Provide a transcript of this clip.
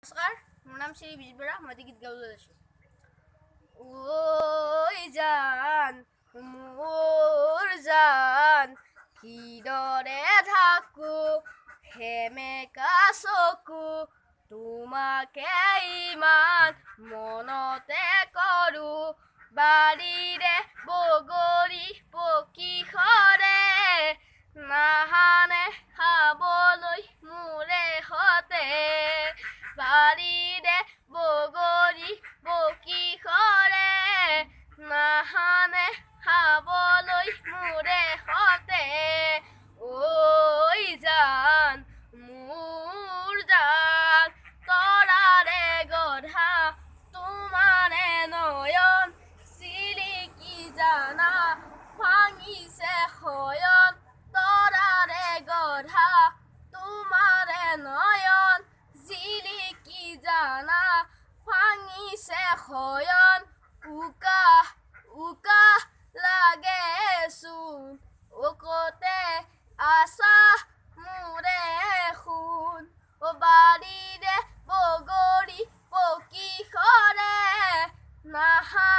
নমস্কাৰ, মোৰ নাম শ্ৰী বিজিত বৰা। মই গীত গাবলৈ লৈছোঁ। ঐ জান মোৰ জান, কিদৰে থাকো সেমেকা চকু, তোমাকে ইমান মনতে কৰো। বাৰীৰে বগৰী পকি সৰে, নাহানে খাবলৈ মোৰে হতে। বাৰীৰে বগৰী পকি সৰে, নাহানে খাবলৈ মোৰে হতে। ঐ জান মোৰ জান, তৰাৰে গঢ়া তোমাৰে নয়ন, চিলিকি জানা ভাঙিছে শয়ন। তৰাৰে গঢ়া তোমাৰে নয়ন, জিলিকি জানা ভাঙিছে শয়ন। উকাহ উকাহ লাগেচোন, অকতে আছা মোৰে শুন। বাৰীৰে বগৰী পকি সৰে, নাহা